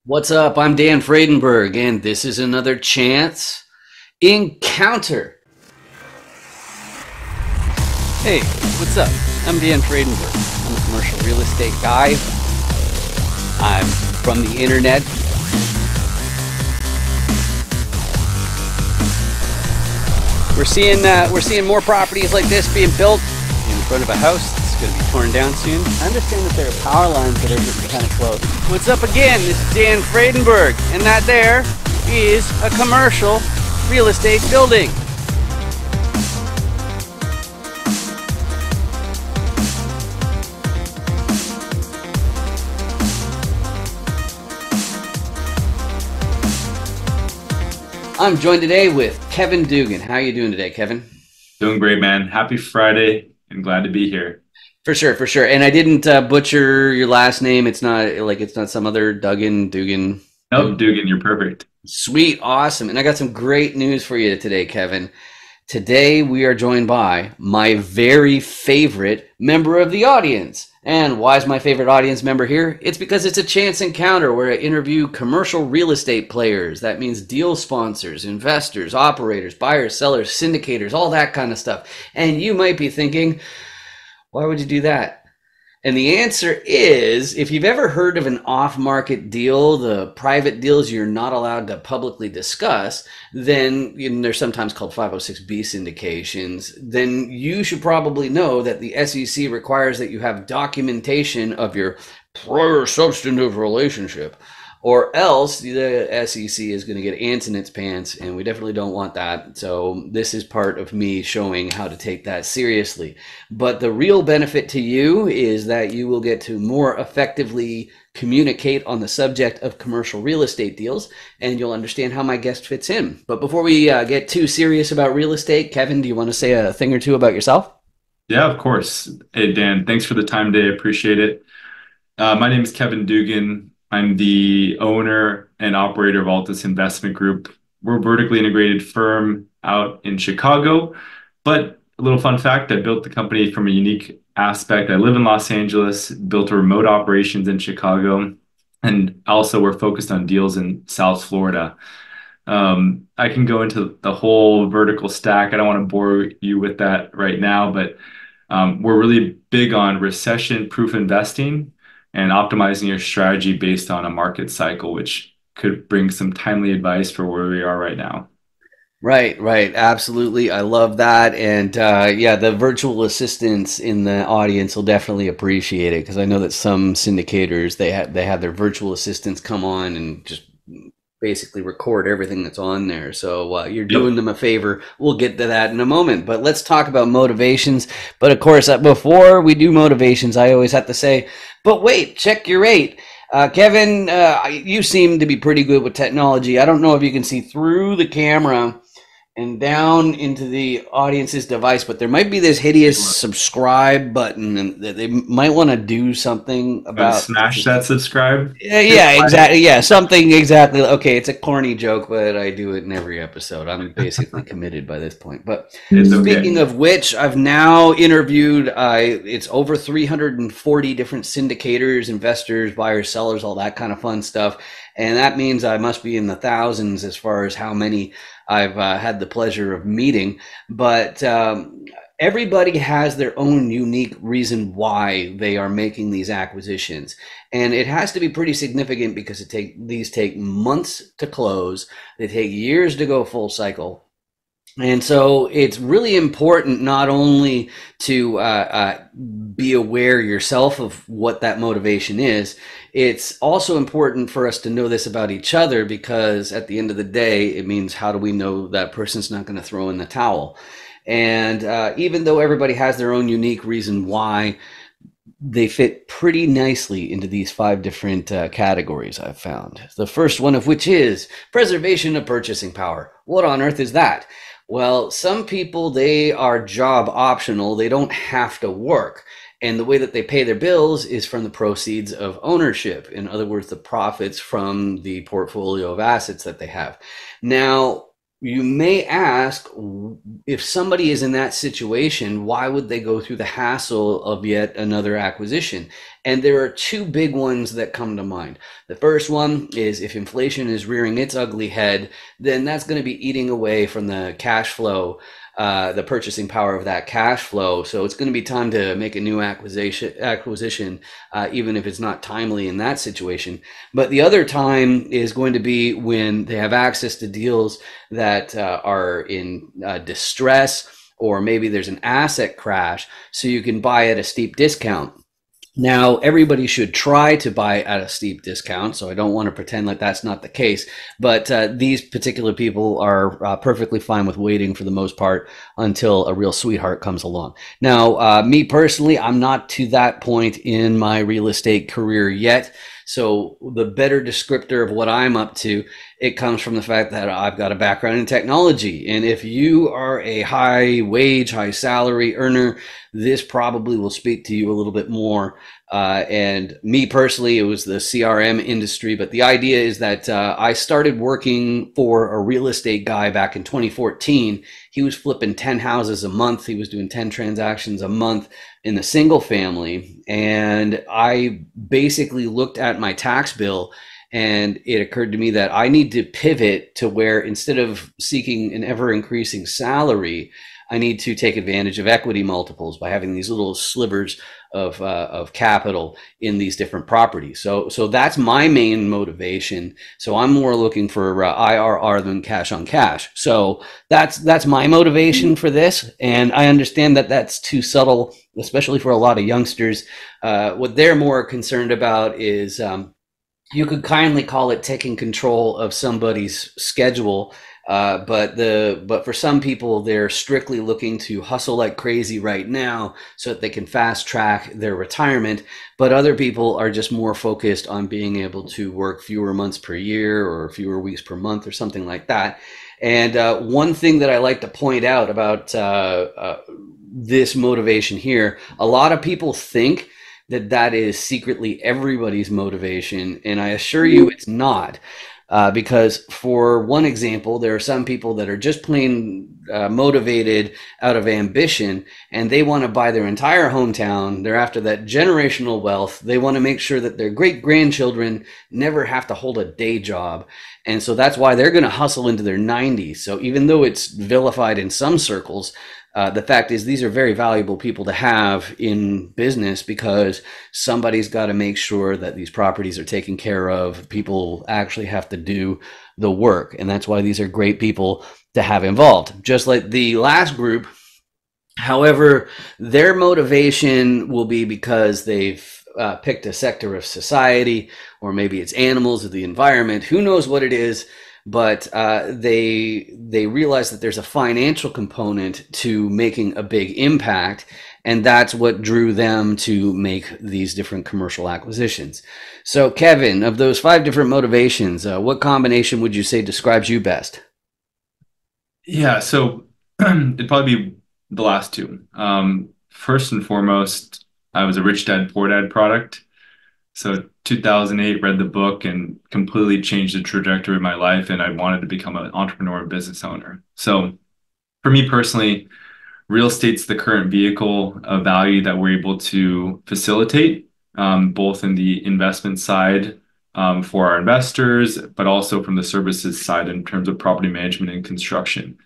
What's up? I'm Dan Fredenberg, and this is another chance encounter. Hey, what's up? I'm Dan Fredenberg. I'm a commercial real estate guy. I'm from the internet. We're seeing more properties like this being built in front of a house that's going to be torn down soon. I understand that there are power lines that are getting kind of close. What's up again? This is Dan Fredenberg, and that there is a commercial real estate building. I'm joined today with Kevin Dugan. How are you doing today, Kevin? Doing great, man. Happy Friday and glad to be here. For sure, for sure. And I didn't butcher your last name. It's not some other Dugan. Nope, Dugan, you're perfect. Sweet, awesome. And I got some great news for you today, Kevin. Today we are joined by my very favorite member of the audience. And why is my favorite audience member here? It's because it's a chance encounter where I interview commercial real estate players. That means deal sponsors, investors, operators, buyers, sellers, syndicators, all that kind of stuff. And you might be thinking, why would you do that? And the answer is, if you've ever heard of an off-market deal, the private deals you're not allowed to publicly discuss, then they're sometimes called 506B syndications, then you should probably know that the SEC requires that you have documentation of your prior substantive relationship, or else the SEC is going to get ants in its pants, and we definitely don't want that. So this is part of me showing how to take that seriously. But the real benefit to you is that you will get to more effectively communicate on the subject of commercial real estate deals, and you'll understand how my guest fits in. But before we get too serious about real estate, Kevin, do you want to say a thing or two about yourself? Yeah, of course. Hey, Dan, thanks for the time today. I appreciate it. My name is Kevin Dugan. I'm the owner and operator of Altus Investment Group. We're a vertically integrated firm out in Chicago. But a little fun fact, I built the company from a unique aspect. I live in Los Angeles, built a remote operations in Chicago, and also we're focused on deals in South Florida. I can go into the whole vertical stack. I don't want to bore you with that right now, but we're really big on recession-proof investing and optimizing your strategy based on a market cycle, which could bring some timely advice for where we are right now. Right, right. Absolutely. I love that. And yeah, the virtual assistants in the audience will definitely appreciate it because I know that some syndicators, they have their virtual assistants come on and just basically record everything that's on there. So you're Yep. doing them a favor. We'll get to that in a moment. But let's talk about motivations. But of course, before we do motivations, I always have to say, but wait, check your rate. Kevin, you seem to be pretty good with technology. I don't know if you can see through the camera and down into the audience's device, but there might be this hideous subscribe button and that they might want to do something about. Smash that subscribe. Yeah, yeah, exactly. Yeah, something exactly. Okay, it's a corny joke, but I do it in every episode. I'm basically committed by this point. But It's speaking okay. of which, I've now interviewed, it's over 340 different syndicators, investors, buyers, sellers, all that kind of fun stuff. And that means I must be in the thousands as far as how many I've had the pleasure of meeting. But everybody has their own unique reason why they are making these acquisitions. And it has to be pretty significant because these take months to close. They take years to go full cycle. And so it's really important not only to be aware yourself of what that motivation is, it's also important for us to know this about each other because at the end of the day, it means how do we know that person's not going to throw in the towel? And even though everybody has their own unique reason why, they fit pretty nicely into these five different categories I've found. The first one of which is preservation of purchasing power. What on earth is that? Well, some people, they are job optional. They don't have to work. And the way that they pay their bills is from the proceeds of ownership. In other words, the profits from the portfolio of assets that they have. Now, you may ask, if somebody is in that situation, why would they go through the hassle of yet another acquisition? And there are two big ones that come to mind. The first one is if inflation is rearing its ugly head, then that's going to be eating away from the cash flow, the purchasing power of that cash flow. So it's going to be time to make a new acquisition, even if it's not timely in that situation. But the other time is going to be when they have access to deals that are in distress, or maybe there's an asset crash, so you can buy at a steep discount. Now, everybody should try to buy at a steep discount, so I don't want to pretend like that's not the case. But these particular people are perfectly fine with waiting for the most part until a real sweetheart comes along. Now, me personally, I'm not to that point in my real estate career yet. So the better descriptor of what I'm up to, it comes from the fact that I've got a background in technology. And if you are a high wage, high salary earner, this probably will speak to you a little bit more. And me personally, it was the CRM industry. But the idea is that I started working for a real estate guy back in 2014. He was flipping 10 houses a month. He was doing 10 transactions a month in the single family. And I basically looked at my tax bill, and it occurred to me that I need to pivot to where, instead of seeking an ever increasing salary, I need to take advantage of equity multiples by having these little slivers of capital in these different properties. So that's my main motivation. So I'm more looking for IRR than cash on cash. So that's my motivation for this. And I understand that that's too subtle, especially for a lot of youngsters. What they're more concerned about is, you could kindly call it taking control of somebody's schedule. But for some people, they're strictly looking to hustle like crazy right now so that they can fast track their retirement. But other people are just more focused on being able to work fewer months per year or fewer weeks per month or something like that. And one thing that I like to point out about this motivation here, a lot of people think that is secretly everybody's motivation, and I assure you it's not. Because, for one example, there are some people that are just plain motivated out of ambition, and they want to buy their entire hometown. They're after that generational wealth. They want to make sure that their great grandchildren never have to hold a day job. And so that's why they're going to hustle into their 90s. So even though it's vilified in some circles, the fact is, these are very valuable people to have in business, because somebody's got to make sure that these properties are taken care of. People actually have to do the work. And that's why these are great people to have involved. Just like the last group, however, their motivation will be because they've picked a sector of society, or maybe it's animals or the environment. Who knows what it is? But they realize that there's a financial component to making a big impact, and that's what drew them to make these different commercial acquisitions. So, Kevin, of those 5 different motivations, what combination would you say describes you best? Yeah, so it'd probably be the last two. First and foremost, I was a rich dad, poor dad product. So 2008, read the book and completely changed the trajectory of my life, and I wanted to become an entrepreneur and business owner. So for me personally, real estate's the current vehicle of value that we're able to facilitate, both in the investment side, for our investors, but also from the services side in terms of property management and construction.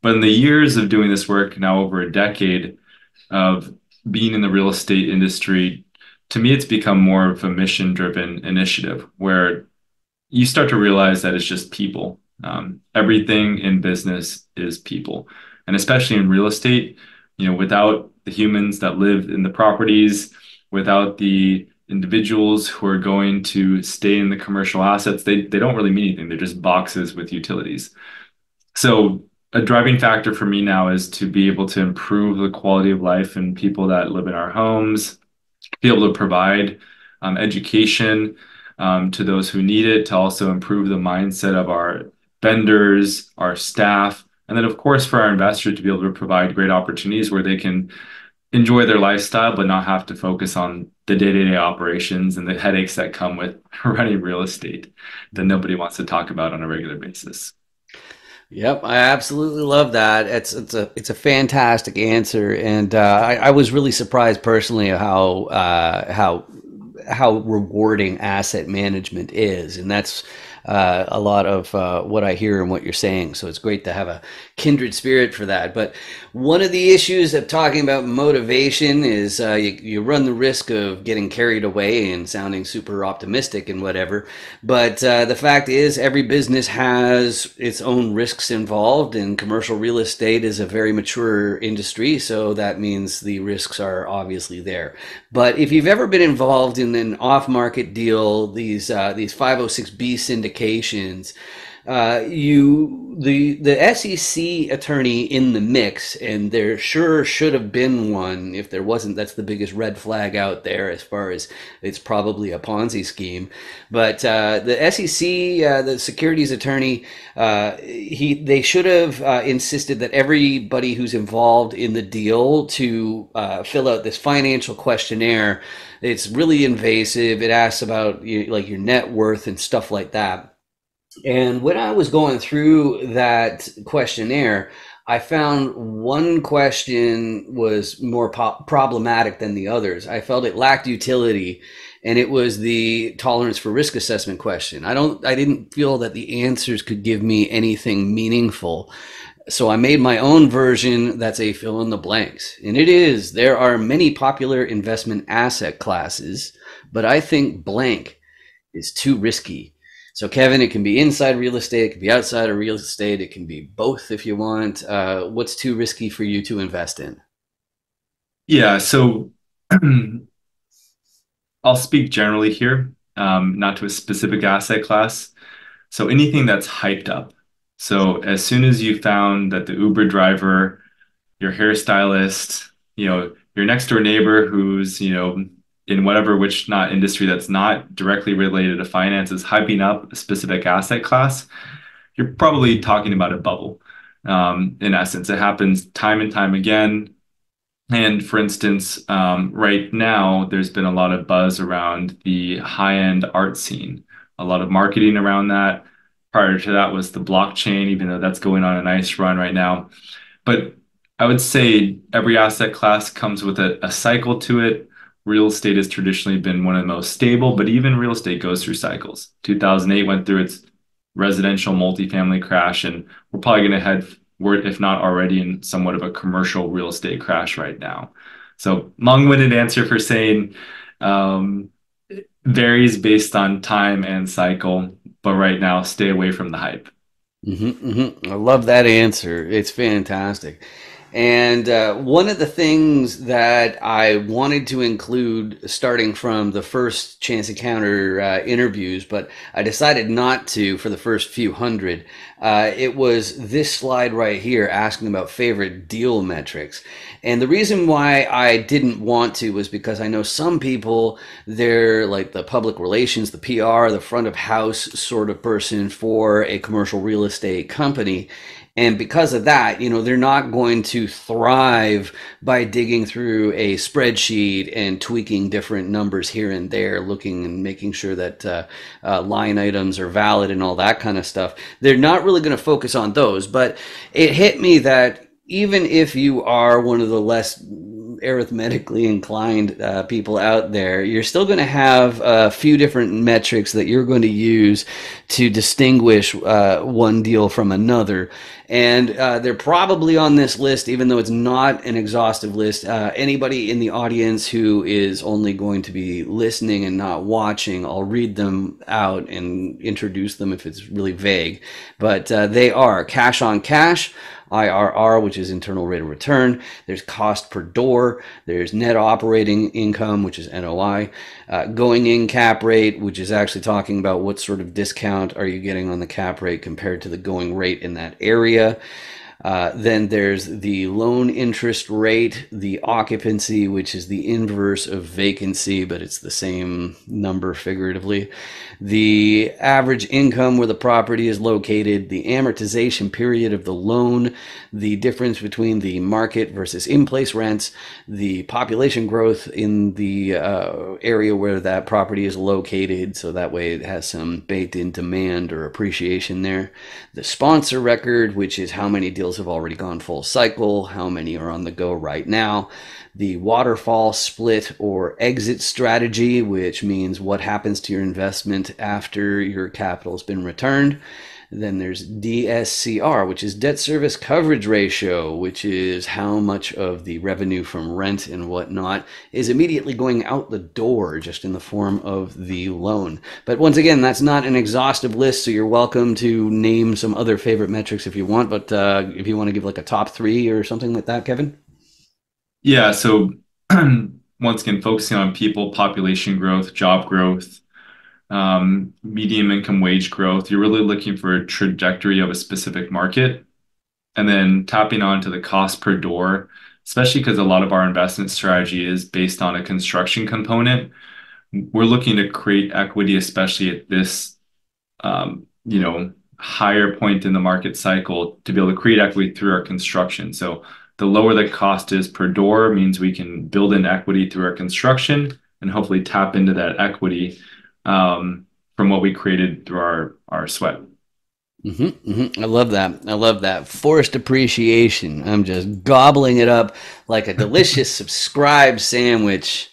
But in the years of doing this work, now over a decade of being in the real estate industry, to me, it's become more of a mission-driven initiative where you start to realize that it's just people. Everything in business is people, and especially in real estate, without the humans that live in the properties, without the individuals who are going to stay in the commercial assets, they don't really mean anything. They're just boxes with utilities. So a driving factor for me now is to be able to improve the quality of life and people that live in our homes, be able to provide education to those who need it, to also improve the mindset of our vendors, our staff, and then, of course, for our investors to be able to provide great opportunities where they can enjoy their lifestyle, but not have to focus on the day-to-day operations and the headaches that come with running real estate that nobody wants to talk about on a regular basis. Yep, I absolutely love that. It's a fantastic answer, and I was really surprised personally how how rewarding asset management is, and that's a lot of what I hear and what you're saying. So it's great to have a kindred spirit for that. But one of the issues of talking about motivation is you run the risk of getting carried away and sounding super optimistic and whatever. But the fact is, every business has its own risks involved, and commercial real estate is a very mature industry. So that means the risks are obviously there. But if you've ever been involved in an off-market deal, these 506B syndications, the SEC attorney in the mix, and there sure should have been one. If there wasn't, that's the biggest red flag out there as far as it's probably a Ponzi scheme. But the SEC, the securities attorney, they should have insisted that everybody who's involved in the deal to fill out this financial questionnaire. It's really invasive. It asks about like your net worth and stuff like that. And when I was going through that questionnaire, I found one question was more problematic than the others. I felt it lacked utility, and it was the tolerance for risk assessment question. I didn't feel that the answers could give me anything meaningful. So I made my own version that's a fill in the blanks. And it is, there are many popular investment asset classes, but I think blank is too risky. So, Kevin, it can be inside real estate, it can be outside of real estate, it can be both if you want. What's too risky for you to invest in? Yeah, so I'll speak generally here, not to a specific asset class. So anything that's hyped up. So as soon as you found that the Uber driver, your hairstylist, your next door neighbor who's, in whatever which not industry that's not directly related to finance is hyping up a specific asset class, you're probably talking about a bubble. In essence, it happens time and time again. And for instance, right now, there's been a lot of buzz around the high-end art scene, a lot of marketing around that. Prior to that was the blockchain, even though that's going on a nice run right now. But I would say every asset class comes with a cycle to it. Real estate has traditionally been one of the most stable, but even real estate goes through cycles. 2008 went through its residential multifamily crash, and we're probably going to head, if not already, in somewhat of a commercial real estate crash right now. So long-winded answer for saying varies based on time and cycle, but right now, stay away from the hype. I love that answer. It's fantastic. And one of the things that I wanted to include starting from the first Chance Encounter interviews, but I decided not to for the first few hundred, it was this slide right here asking about favorite deal metrics. And the reason why I didn't want to was because I know some people, they're like the public relations, the PR, the front of house sort of person for a commercial real estate company. And because of that, they're not going to thrive by digging through a spreadsheet and tweaking different numbers here and there, looking and making sure that line items are valid and all that kind of stuff. They're not really going to focus on those. But it hit me that even if you are one of the less arithmetically inclined people out there, you're still going to have a few different metrics that you're going to use to distinguish one deal from another. And they're probably on this list, even though it's not an exhaustive list. Anybody in the audience who is only going to be listening and not watching, I'll read them out and introduce them if it's really vague. But they are cash on cash, IRR, which is internal rate of return. There's cost per door. There's net operating income, which is NOI. Going in cap rate, which is actually talking about what sort of discount are you getting on the cap rate compared to the going rate in that area. Then there's the loan interest rate, the occupancy, which is the inverse of vacancy, but it's the same number figuratively. The average income where the property is located, the amortization period of the loan, the difference between the market versus in-place rents, the population growth in the area where that property is located, so that way it has some baked-in demand or appreciation there. The sponsor record, which is how many deals deals have already gone full cycle, how many are on the go right now, the waterfall split or exit strategy, which means what happens to your investment after your capital has been returned. Then there's DSCR, which is debt service coverage ratio, which is how much of the revenue from rent and whatnot is immediately going out the door just in the form of the loan. But once again, that's not an exhaustive list, so you're welcome to name some other favorite metrics if you want. But if you want to give like a top three or something like that, Kevin? Yeah, so once again, focusing on people, population growth, job growth, medium income wage growth. You're really looking for a trajectory of a specific market, and then tapping onto the cost per door, especially because a lot of our investment strategy is based on a construction component. We're looking to create equity, especially at this, higher point in the market cycle to be able to create equity through our construction. So the lower the cost is per door means we can build in equity through our construction and hopefully tap into that equity from what we created through our sweat. I love that. I love that. Forced appreciation. I'm just gobbling it up like a delicious subscribed sandwich.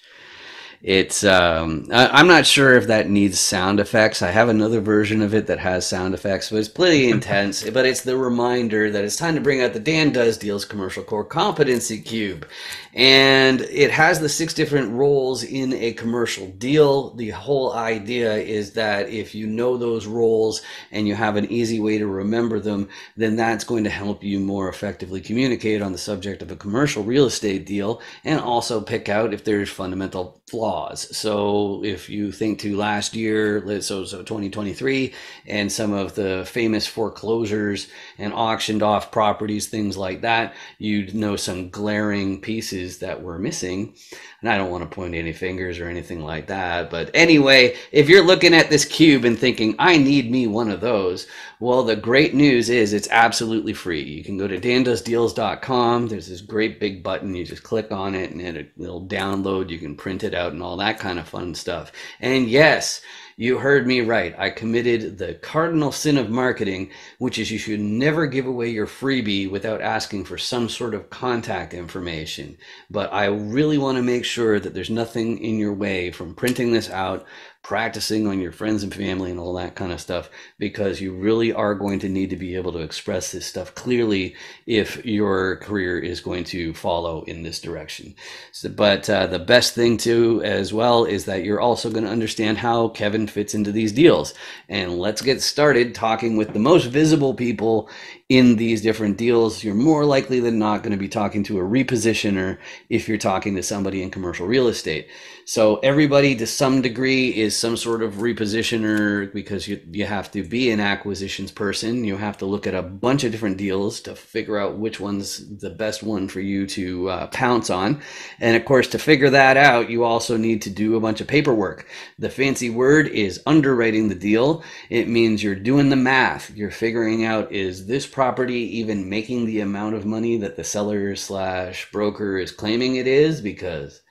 It's I'm not sure if that needs sound effects. I have another version of it that has sound effects, but it's pretty intense. But it's the reminder that it's time to bring out the Dan Does Deals Commercial Core Competency Cube. And it has the 6 different roles in a commercial deal. The whole idea is that if you know those roles and you have an easy way to remember them, then that's going to help you more effectively communicate on the subject of a commercial real estate deal and also pick out if there's fundamental flaws. So if you think to last year, so 2023, and some of the famous foreclosures and auctioned off properties, things like that, you'd know some glaring pieces that were missing. And I don't want to point any fingers or anything like that. But anyway, if you're looking at this cube and thinking, I need me one of those, well, the great news is it's absolutely free. You can go to dandoesdeals.com. There's this great big button. You just click on it and it'll download. You can print it out and all that kind of fun stuff. And yes, you heard me right. I committed the cardinal sin of marketing, which is you should never give away your freebie without asking for some sort of contact information. But I really want to make sure that there's nothing in your way from printing this out, practicing on your friends and family and all that kind of stuff, because you really are going to need to be able to express this stuff clearly if your career is going to follow in this direction. But the best thing too as well is that you're also going to understand how Kevin fits into these deals. And let's get started talking with the most visible people in these different deals. You're more likely than not going to be talking to a repositioner if you're talking to somebody in commercial real estate. So everybody to some degree is some sort of repositioner, because you have to be an acquisitions person. You have to look at a bunch of different deals to figure out which one's the best one for you to pounce on. And of course, to figure that out, you also need to do a bunch of paperwork. The fancy word is underwriting the deal. It means you're doing the math. You're figuring out, is this property even making the amount of money that the seller / broker is claiming it is? Because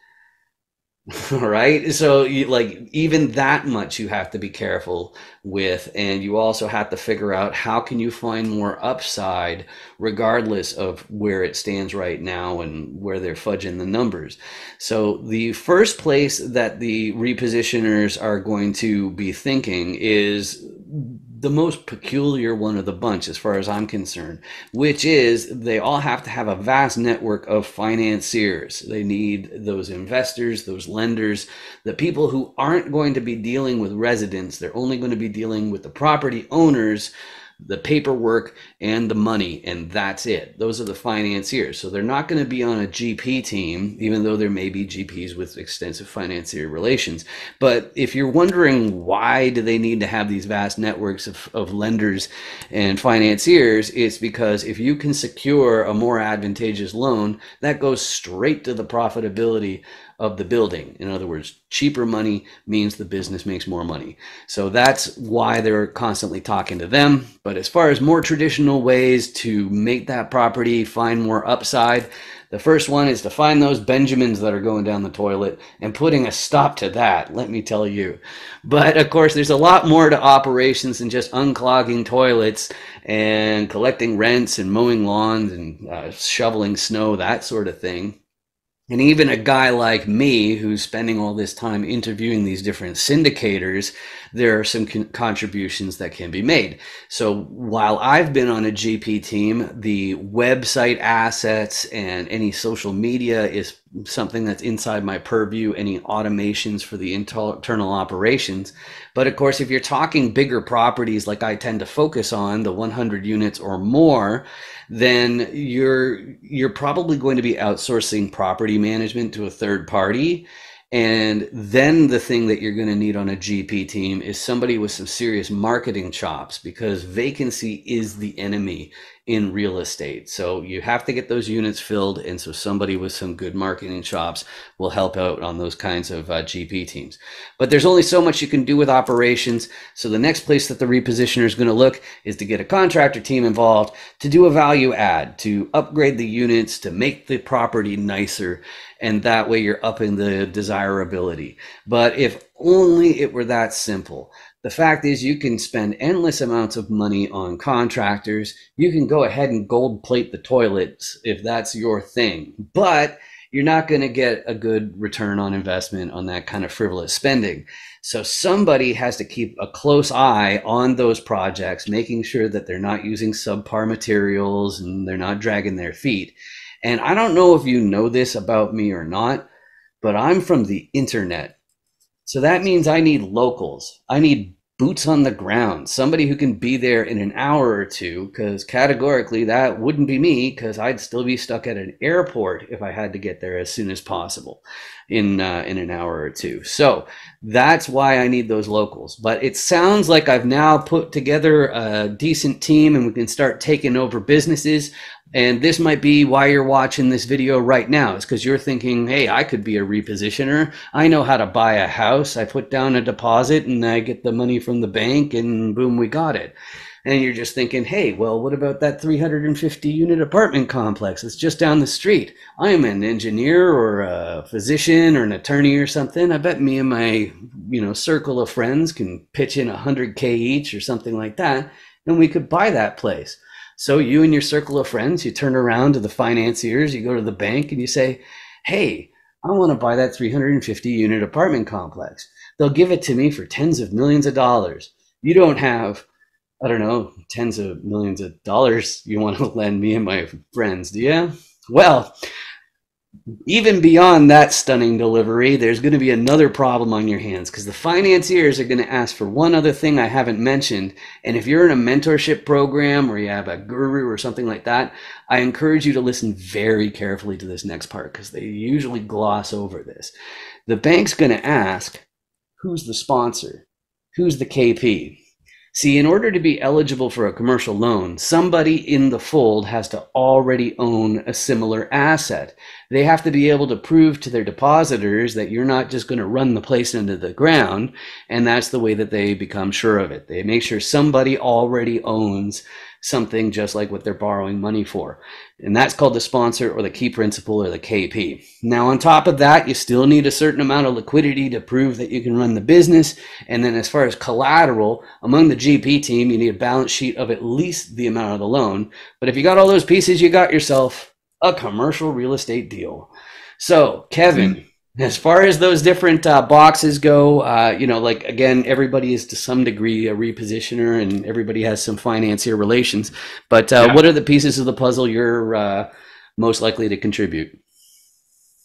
all right, so even that much you have to be careful with, and you also have to figure out how can you find more upside regardless of where it stands right now and where they're fudging the numbers. So the first place that the repositioners are going to be thinking is the most peculiar one of the bunch as far as I'm concerned, which is they all have to have a vast network of financiers. They need those investors, those lenders, the people who aren't going to be dealing with residents. They're only going to be dealing with the property owners, the paperwork, and the money, and that's it. Those are the financiers. So they're not going to be on a GP team, even though there may be GPs with extensive financier relations. But if you're wondering why do they need to have these vast networks of lenders and financiers, it's because if you can secure a more advantageous loan, that goes straight to the profitability of the building. In other words, cheaper money means the business makes more money. So that's why they're constantly talking to them. But as far as more traditional ways to make that property find more upside, the first one is to find those Benjamins that are going down the toilet and putting a stop to that, let me tell you. But of course, there's a lot more to operations than just unclogging toilets and collecting rents and mowing lawns and shoveling snow, that sort of thing. And even a guy like me who's spending all this time interviewing these different syndicators, there are some contributions that can be made. So while I've been on a GP team, the website assets and any social media is something that's inside my purview, any automations for the internal operations. But of course, if you're talking bigger properties like I tend to focus on, the 100 units or more, then you're probably going to be outsourcing property management to a third party. And then the thing that you're going to need on a GP team is somebody with some serious marketing chops, because vacancy is the enemy in real estate. So you have to get those units filled. And so somebody with some good marketing chops will help out on those kinds of GP teams. But there's only so much you can do with operations. So the next place that the repositioner is going to look is to get a contractor team involved to do a value add, to upgrade the units, to make the property nicer. And that way you're upping the desirability. But if only it were that simple. The fact is, you can spend endless amounts of money on contractors. You can go ahead and gold plate the toilets if that's your thing, but you're not going to get a good return on investment on that kind of frivolous spending. So somebody has to keep a close eye on those projects, making sure that they're not using subpar materials and they're not dragging their feet. And I don't know if you know this about me or not, but I'm from the internet. So that means I need locals. I need boots on the ground, somebody who can be there in an hour or two, because categorically that wouldn't be me, because I'd still be stuck at an airport if I had to get there as soon as possible in an hour or two. So that's why I need those locals. But it sounds like I've now put together a decent team and we can start taking over businesses. And this might be why you're watching this video right now. It's because you're thinking, hey, I could be a repositioner. I know how to buy a house. I put down a deposit and I get the money from the bank and boom, we got it. And you're just thinking, hey, well, what about that 350 unit apartment complex? It's just down the street. I'm an engineer or a physician or an attorney or something. I bet me and my, circle of friends can pitch in 100K each or something like that. And we could buy that place. So you and your circle of friends, you turn around to the financiers, you go to the bank and you say, hey, I want to buy that 350 unit apartment complex. They'll give it to me for tens of millions of dollars. You don't have, I don't know, tens of millions of dollars you want to lend me and my friends, do you? Well, even beyond that stunning delivery, there's going to be another problem on your hands, because the financiers are going to ask for one other thing I haven't mentioned. And if you're in a mentorship program or you have a guru or something like that, I encourage you to listen very carefully to this next part, because they usually gloss over this. The bank's going to ask, who's the sponsor? Who's the KP? See, in order to be eligible for a commercial loan, somebody in the fold has to already own a similar asset. They have to be able to prove to their depositors that you're not just going to run the place into the ground, and that's the way that they become sure of it. They make sure somebody already owns something just like what they're borrowing money for. And that's called the sponsor or the key principal or the KP. Now, on top of that, you still need a certain amount of liquidity to prove that you can run the business. And then as far as collateral, among the GP team, you need a balance sheet of at least the amount of the loan. But if you got all those pieces, you got yourself a commercial real estate deal. So, Kevin, as far as those different boxes go, again, everybody is to some degree a repositioner and everybody has some financier relations. But what are the pieces of the puzzle you're most likely to contribute?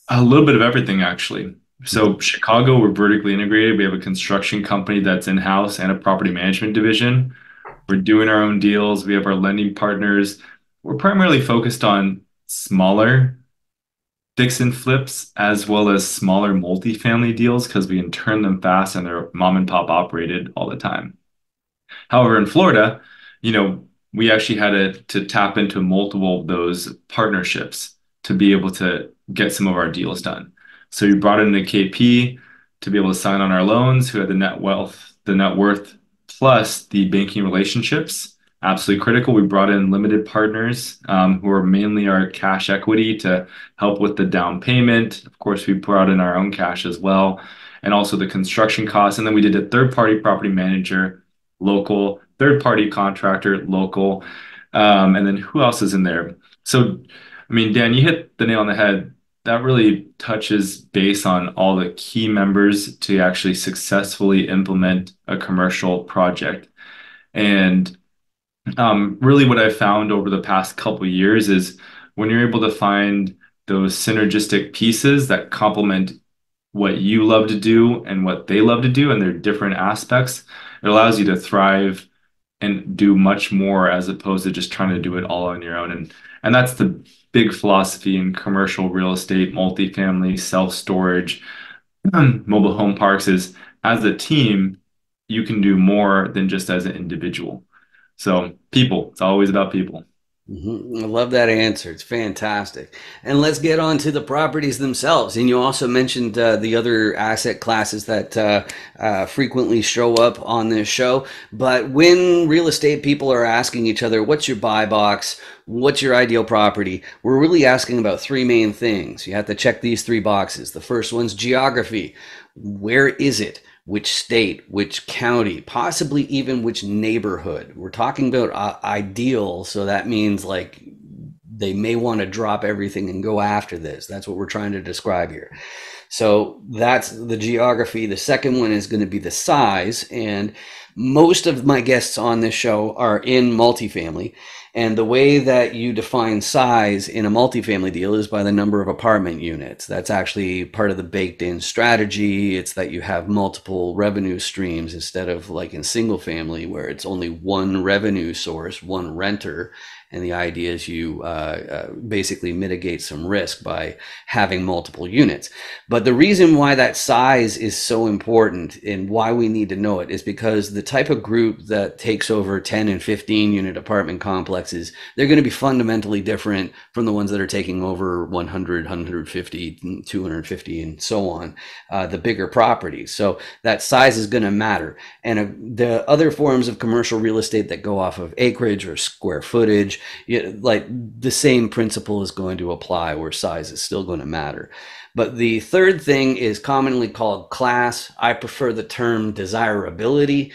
A little bit of everything, actually. So Chicago, we're vertically integrated. We have a construction company that's in-house and a property management division. We're doing our own deals. We have our lending partners. We're primarily focused on smaller fix and flips as well as smaller multifamily deals because we can turn them fast and they're mom and pop operated all the time. However, in Florida, we actually had to tap into multiple of those partnerships to be able to get some of our deals done. So we brought in a KP to be able to sign on our loans, who had the net worth, plus the banking relationships. Absolutely critical. We brought in limited partners who are mainly our cash equity to help with the down payment. Of course, we brought in our own cash as well, and also the construction costs. And then we did a third-party property manager, local, third-party contractor, local. And then who else is in there? So, I mean, Dan, you hit the nail on the head. That really touches base on all the key members to actually successfully implement a commercial project. And really, what I've found over the past couple of years is when you're able to find those synergistic pieces that complement what you love to do and what they love to do, and their different aspects, it allows you to thrive and do much more as opposed to just trying to do it all on your own. And that's the big philosophy in commercial real estate, multifamily, self-storage, mobile home parks is as a team, you can do more than just as an individual. So people, it's always about people. I love that answer. It's fantastic. And let's get on to the properties themselves. And you also mentioned the other asset classes that frequently show up on this show. But when real estate people are asking each other, what's your buy box? What's your ideal property? We're really asking about three main things. You have to check these three boxes. The first one's geography. Where is it? Which state, which county, possibly even which neighborhood. We're talking about ideal, so that means like they may want to drop everything and go after this. That's what we're trying to describe here. So that's the geography. The second one is going to be the size. And most of my guests on this show are in multifamily. And the way that you define size in a multifamily deal is by the number of apartment units. That's actually part of the baked in strategy. It's that you have multiple revenue streams instead of like in single family where it's only one revenue source, one renter. And the idea is you basically mitigate some risk by having multiple units. But the reason why that size is so important and why we need to know it is because the type of group that takes over 10 and 15 unit apartment complexes, they're going to be fundamentally different from the ones that are taking over 100, 150, 250, and so on, the bigger properties. So that size is going to matter. And the other forms of commercial real estate that go off of acreage or square footage, like the same principle is going to apply where size is still going to matter. But the third thing is commonly called class. I prefer the term desirability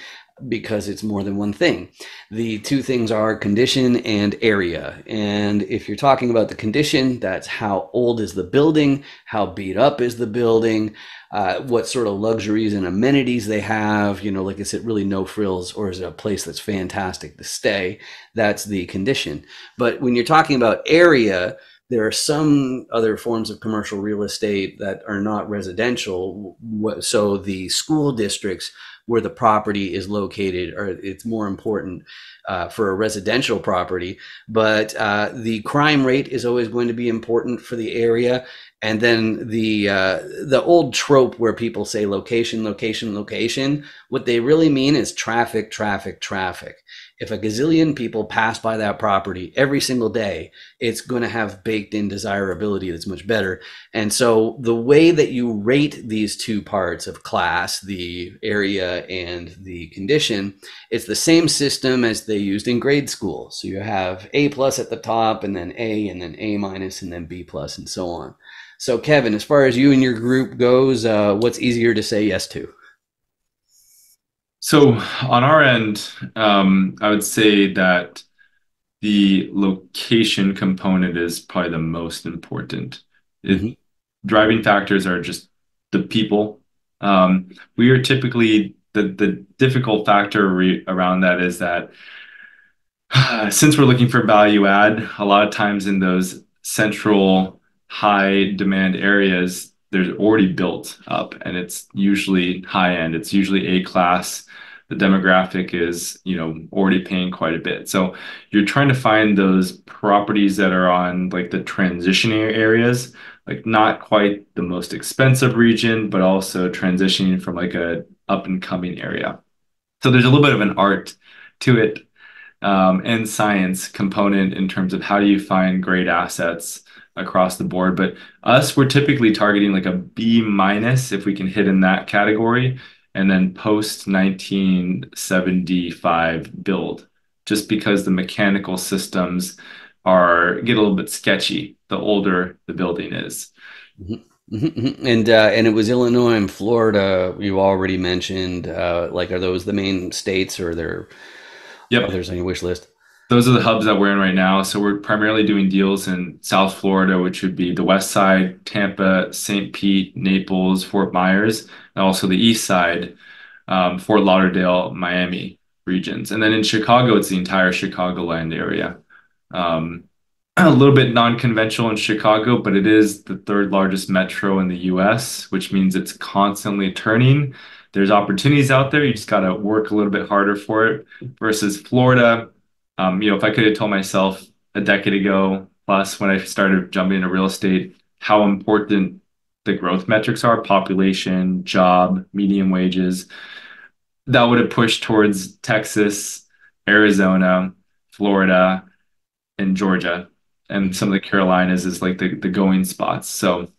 because it's more than one thing. The two things are condition and area. And if you're talking about the condition, that's how old is the building, how beat up is the building, what sort of luxuries and amenities they have, like is it really no frills or is it a place that's fantastic to stay? That's the condition. But when you're talking about area, there are some other forms of commercial real estate that are not residential. So the school districts where the property is located, or it's more important for a residential property. But the crime rate is always going to be important for the area. And then the old trope where people say location, location, location, what they really mean is traffic, traffic, traffic. If a gazillion people pass by that property every single day, it's going to have baked in desirability that's much better. And so the way that you rate these two parts of class, the area and the condition, it's the same system as they used in grade school. So you have A plus at the top and then A minus and then B plus and so on. So Kevin, as far as you and your group goes, what's easier to say yes to? So on our end, I would say that the location component is probably the most important. It, Mm-hmm. driving factors are just the people. We are typically the difficult factor around that is that since we're looking for value add, a lot of times in those central high demand areas, there's already built up and it's usually high end. It's usually A class. The demographic is, already paying quite a bit. So you're trying to find those properties that are on like the transitioning areas, like not quite the most expensive region, but also transitioning from like a up and coming area. So there's a little bit of an art to it and science component in terms of how do you find great assets across the board. But us, we're typically targeting like a B minus if we can hit in that category, and then post 1975 build, just because the mechanical systems are get a little bit sketchy the older the building is. Mhm. Mhm, mhm. And it was Illinois and Florida you already mentioned. Like, are those the main states, or are there Yep. others on your wish list? Those are the hubs that we're in right now. So we're primarily doing deals in South Florida, which would be the West Side, Tampa, St. Pete, Naples, Fort Myers, and also the East Side, Fort Lauderdale, Miami regions. And then in Chicago, it's the entire Chicagoland area. Um, a little bit non-conventional in Chicago, but it is the third largest metro in the US, which means it's constantly turning. There's opportunities out there. You just got to work a little bit harder for it versus Florida. If I could have told myself a decade ago, plus when I started jumping into real estate, how important the growth metrics are, population, job, median wages, that would have pushed towards Texas, Arizona, Florida, and Georgia, and some of the Carolinas is like the going spots. So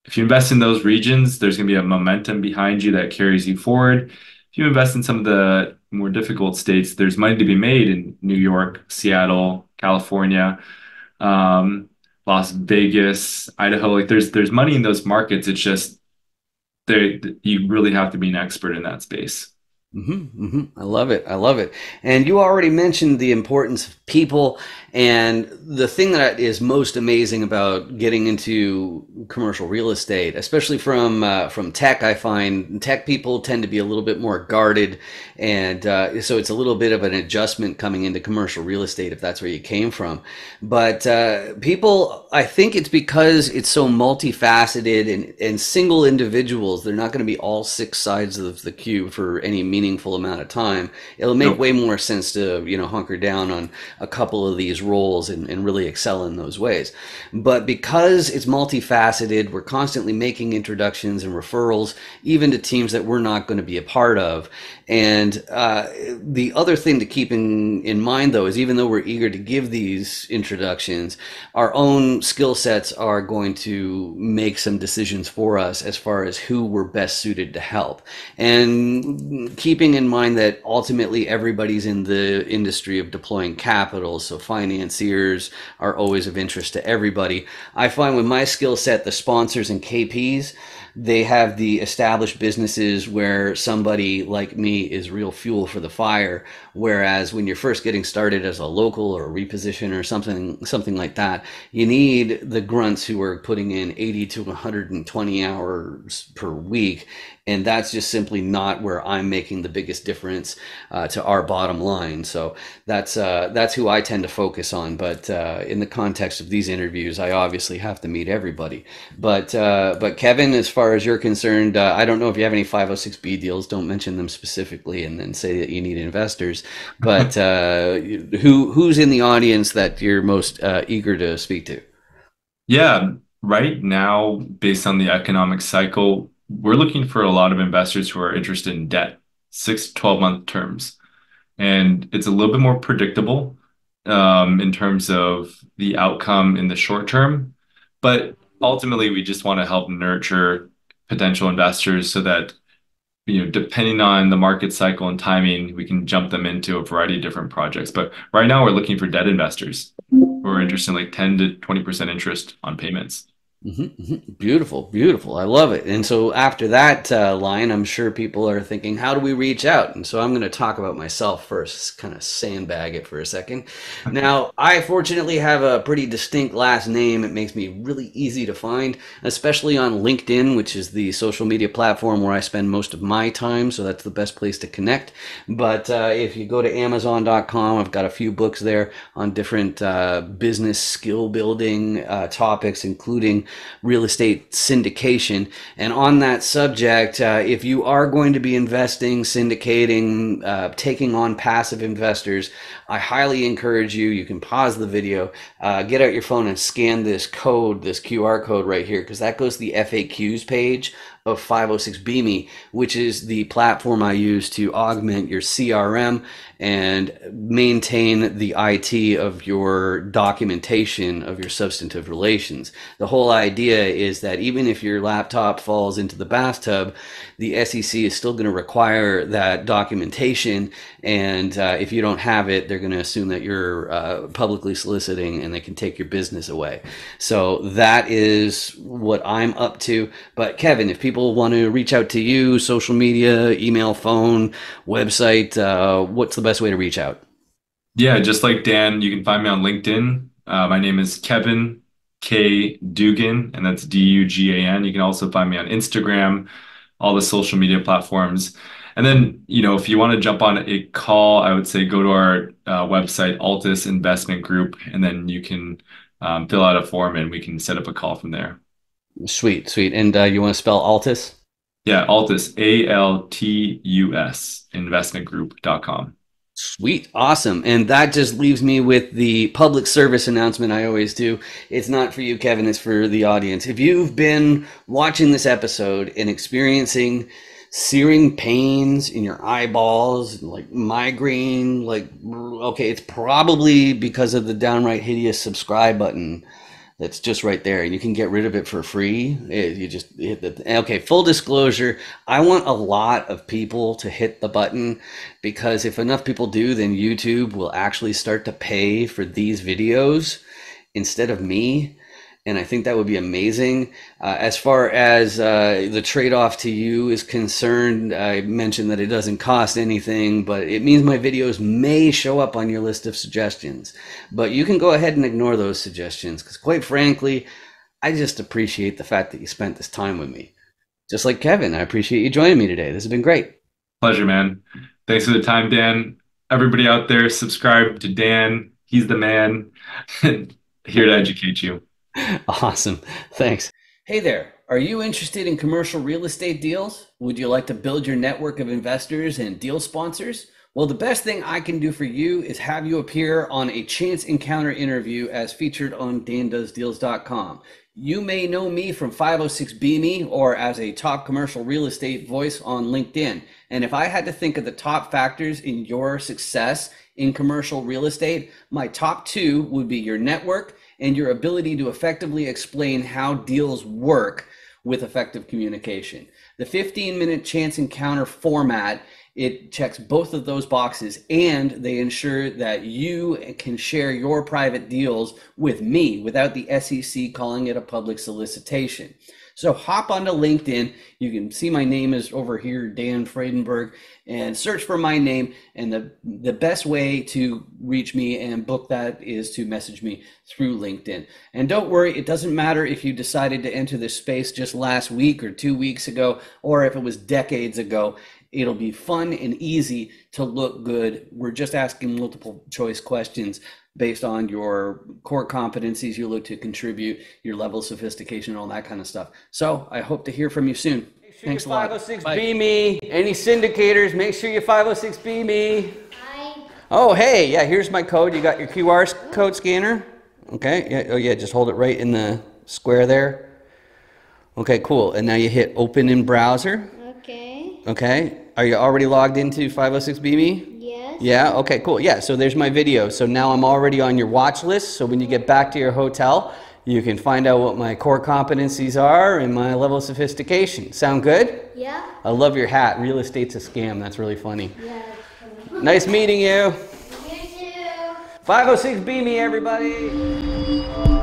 if you invest in those regions, there's going to be a momentum behind you that carries you forward. If you invest in some of the more difficult states, there's money to be made in New York, Seattle, California, um, Las Vegas, Idaho. Like there's money in those markets. It's just you really have to be an expert in that space. I love it. I love it. And you already mentioned the importance of people. And the thing that is most amazing about getting into commercial real estate, especially from tech, I find tech people tend to be a little bit more guarded, and so it's a little bit of an adjustment coming into commercial real estate if that's where you came from. But people, I think it's because it's so multifaceted and single individuals. They're not going to be all six sides of the cube for any meaningful amount of time. It'll make Nope. way more sense to hunker down on a couple of these roles and really excel in those ways. But because it's multifaceted, we're constantly making introductions and referrals, even to teams that we're not going to be a part of. And the other thing to keep in mind, though, is even though we're eager to give these introductions, our own skill sets are going to make some decisions for us as far as who we're best suited to help. And keeping in mind that ultimately everybody's in the industry of deploying capital, so financiers are always of interest to everybody. I find with my skill set, the sponsors and KPs, they have the established businesses where somebody like me is real fuel for the fire. Whereas when you're first getting started as a local or a reposition or something like that, you need the grunts who are putting in 80 to 120 hours per week. And that's just simply not where I'm making the biggest difference to our bottom line. So that's who I tend to focus on. But in the context of these interviews, I obviously have to meet everybody. But Kevin, as far as you're concerned, I don't know if you have any 506B deals. Don't mention them specifically, and then say that you need investors. But who's in the audience that you're most eager to speak to? Yeah, right now, based on the economic cycle, we're looking for a lot of investors who are interested in debt, 6 to 12-month terms. And it's a little bit more predictable in terms of the outcome in the short term. But ultimately, we just want to help nurture potential investors so that, depending on the market cycle and timing, we can jump them into a variety of different projects. But right now, we're looking for debt investors who are interested in like 10 to 20% interest on payments. Beautiful, beautiful. I love it. And so after that line, I'm sure people are thinking, how do we reach out? And so I'm going to talk about myself first, kind of sandbag it for a second. Now, I fortunately have a pretty distinct last name. It makes me really easy to find, especially on LinkedIn, which is the social media platform where I spend most of my time. So that's the best place to connect. But if you go to Amazon.com, I've got a few books there on different business skill building topics, including real estate syndication. And on that subject, if you are going to be investing, syndicating, taking on passive investors, I highly encourage you. You can pause the video, get out your phone and scan this code, this QR code right here, because that goes to the FAQs page of 506BME, which is the platform I use to augment your CRM and maintain the IT of your documentation of your substantive relations. The whole idea is that even if your laptop falls into the bathtub, the SEC is still going to require that documentation. And if you don't have it, they're going to assume that you're publicly soliciting and they can take your business away. So that is what I'm up to. But Kevin, if people want to reach out to you, social media, email, phone, website, what's the best way to reach out? Yeah, just like Dan, you can find me on LinkedIn. My name is Kevin K. Dugan, and that's Dugan. You can also find me on Instagram, all the social media platforms. And then, if you want to jump on a call, I would say go to our website, Altus Investment Group, and then you can fill out a form and we can set up a call from there. Sweet, sweet. And you want to spell Altus? Yeah, Altus, Altus, investmentgroup.com. Sweet. Awesome. And that just leaves me with the public service announcement I always do. It's not for you, Kevin, it's for the audience. If you've been watching this episode and experiencing searing pains in your eyeballs, like migraine, okay, it's probably because of the downright hideous subscribe button that's just right there, and you can get rid of it for free. You just hit the, okay, full disclosure, I want a lot of people to hit the button, because if enough people do, then YouTube will actually start to pay for these videos instead of me. And I think that would be amazing. As far as the trade-off to you is concerned, I mentioned that it doesn't cost anything, but it means my videos may show up on your list of suggestions. But you can go ahead and ignore those suggestions, because quite frankly, I just appreciate the fact that you spent this time with me. Just like Kevin, I appreciate you joining me today. This has been great. Pleasure, man. Thanks for the time, Dan. Everybody out there, subscribe to Dan. He's the man. Here to educate you. Awesome. Thanks. Hey there. Are you interested in commercial real estate deals? Would you like to build your network of investors and deal sponsors? Well, the best thing I can do for you is have you appear on a chance encounter interview as featured on dandoesdeals.com. You may know me from 506BME or as a top commercial real estate voice on LinkedIn. And if I had to think of the top factors in your success in commercial real estate, my top two would be your network and your ability to effectively explain how deals work with effective communication. The 15-minute chance encounter format, it checks both of those boxes, and they ensure that you can share your private deals with me without the SEC calling it a public solicitation. So hop onto LinkedIn. You can see my name is over here, Dan Friedenberg, and search for my name. And the best way to reach me and book that is to message me through LinkedIn. And don't worry, it doesn't matter if you decided to enter this space just last week or 2 weeks ago, or if it was decades ago. It'll be fun and easy to look good. We're just asking multiple choice questions based on your core competencies you look to contribute, your level of sophistication, all that kind of stuff. So I hope to hear from you soon. Thanks a lot. 506B me. Any syndicators, make sure you 506B me. Hi. Oh, hey, yeah, here's my code. You got your QR code scanner? Okay, yeah, oh yeah, just hold it right in the square there. Okay, cool. And now you hit open in browser. Okay. Okay. Are you already logged into 506BME? Yes. Yeah? Okay, cool. Yeah, so there's my video. So now I'm already on your watch list. So when you get back to your hotel, you can find out what my core competencies are and my level of sophistication. Sound good? Yeah. I love your hat. Real estate's a scam. That's really funny. Yeah. Nice meeting you. You too. 506BME, everybody.